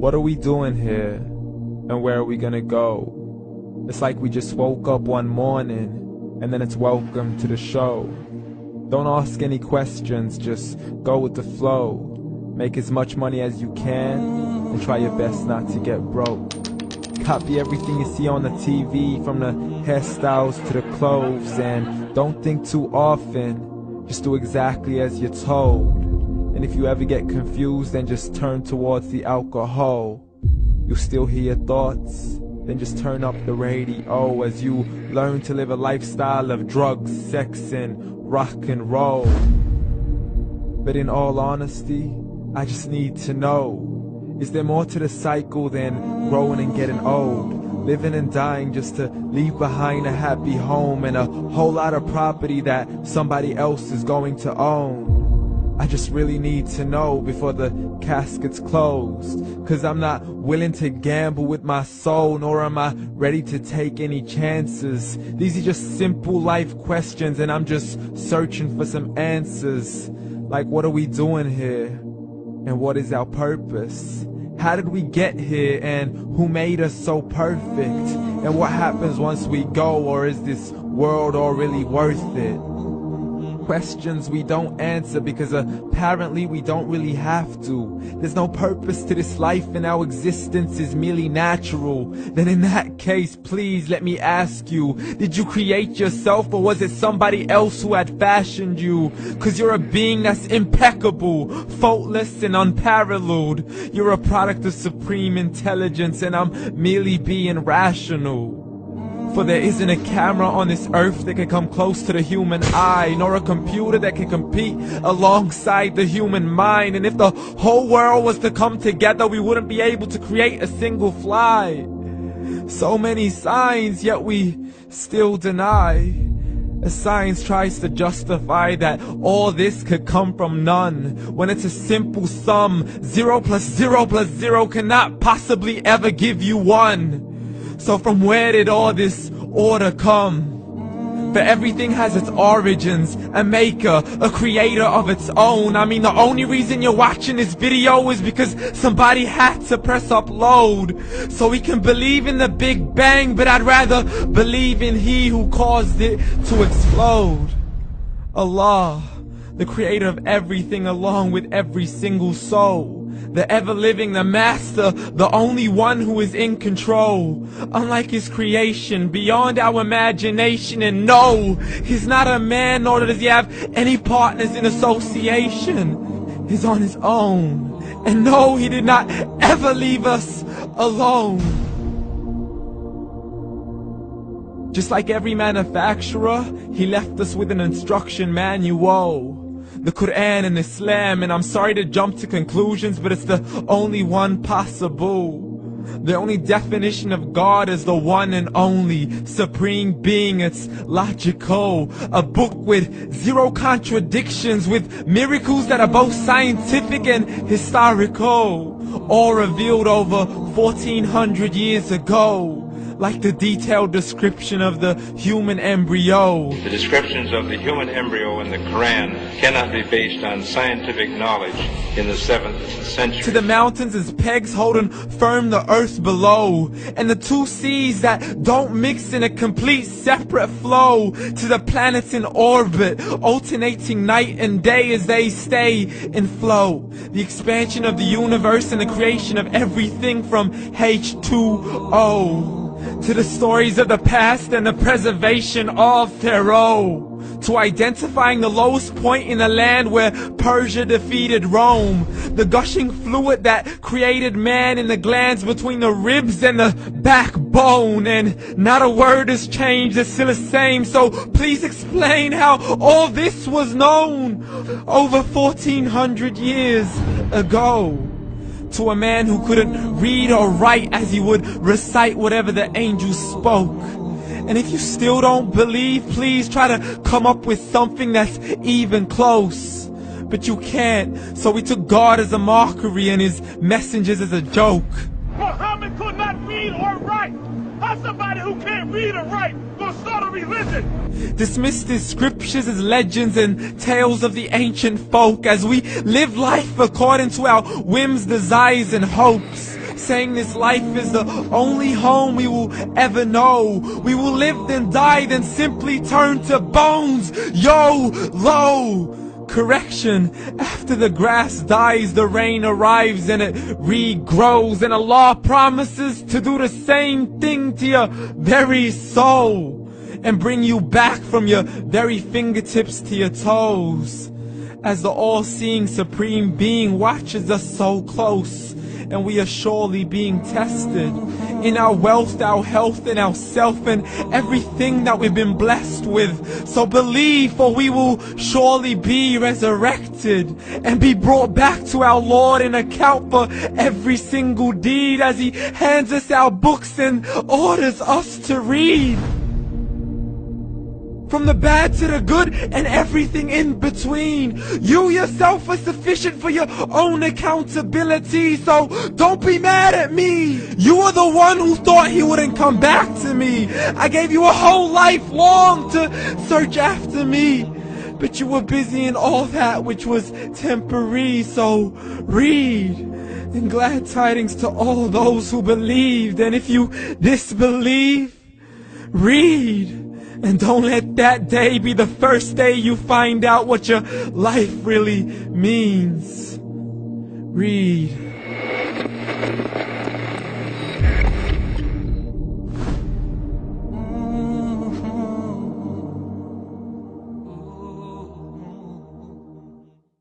What are we doing here? And where are we gonna go? It's like we just woke up one morning, and then it's welcome to the show. Don't ask any questions, just go with the flow. Make as much money as you can, and try your best not to get broke. Copy everything you see on the TV, from the hairstyles to the clothes, and don't think too often, just do exactly as you're told. And if you ever get confused, then just turn towards the alcohol. You'll still hear your thoughts, then just turn up the radio as you learn to live a lifestyle of drugs, sex, and rock and roll. But in all honesty, I just need to know, is there more to the cycle than growing and getting old? Living and dying just to leave behind a happy home and a whole lot of property that somebody else is going to own. I just really need to know before the casket's closed, 'cause I'm not willing to gamble with my soul, nor am I ready to take any chances. These are just simple life questions, and I'm just searching for some answers. Like, what are we doing here? And what is our purpose? How did we get here, and who made us so perfect? And what happens once we go, or is this world all really worth it? Questions we don't answer because apparently we don't really have to. There's no purpose to this life and our existence is merely natural. Then in that case, please let me ask you, did you create yourself, or was it somebody else who had fashioned you? 'Cause you're a being that's impeccable, faultless and unparalleled. You're a product of supreme intelligence, and I'm merely being rational. For there isn't a camera on this earth that can come close to the human eye, nor a computer that can compete alongside the human mind. And if the whole world was to come together, we wouldn't be able to create a single fly. So many signs, yet we still deny. As science tries to justify that all this could come from none, when it's a simple sum. 0 plus 0 plus 0 cannot possibly ever give you 1. So from where did all this order come? For everything has its origins, a maker, a creator of its own. I mean, the only reason you're watching this video is because somebody had to press upload. So we can believe in the Big Bang, but I'd rather believe in He who caused it to explode. Allah, the creator of everything, along with every single soul. The ever-living, the master, the only one who is in control. Unlike his creation, beyond our imagination. And no, he's not a man, nor does he have any partners in association. He's on his own. And no, he did not ever leave us alone. Just like every manufacturer, he left us with an instruction manual. The Quran and Islam, and I'm sorry to jump to conclusions, but it's the only one possible. The only definition of God is the one and only supreme being. It's logical, a book with 0 contradictions, with miracles that are both scientific and historical, all revealed over 1400 years ago. Like the detailed description of the human embryo. The descriptions of the human embryo in the Quran cannot be based on scientific knowledge in the 7th century. To the mountains as pegs holding firm the earth below, and the 2 seas that don't mix in a complete separate flow. To the planets in orbit, alternating night and day as they stay in flow. The expansion of the universe and the creation of everything from H2O. To the stories of the past and the preservation of Pharaoh. To identifying the lowest point in the land where Persia defeated Rome. The gushing fluid that created man in the glands between the ribs and the backbone. And not a word has changed, it's still the same. So please explain how all this was known over 1400 years ago. To a man who couldn't read or write, as he would recite whatever the angels spoke. And if you still don't believe, please try to come up with something that's even close. But you can't, so we took God as a mockery and his messengers as a joke. Muhammad could not read or write. How somebody who can't read or write gonna start a religion? Dismissed his scriptures as legends and tales of the ancient folk, as we live life according to our whims, desires, and hopes. saying this life is the only home we will ever know. We will live then die, then simply turn to bones. YOLO! Correction, after the grass dies, the rain arrives and it regrows, and Allah promises to do the same thing to your very soul and bring you back from your very fingertips to your toes, as the all-seeing supreme being watches us so close, and we are surely being tested in our wealth, our health, and our self, and everything that we've been blessed with. So believe, for we will surely be resurrected and be brought back to our Lord and account for every single deed, as He hands us our books and orders us to read. From the bad to the good and everything in between. You yourself are sufficient for your own accountability, so don't be mad at me. You are the one who thought He wouldn't come back to me. I gave you a whole life long to search after me, but you were busy in all that which was temporary. So read, and glad tidings to all those who believed. And if you disbelieve, read. And don't let that day be the first day you find out what your life really means. Read.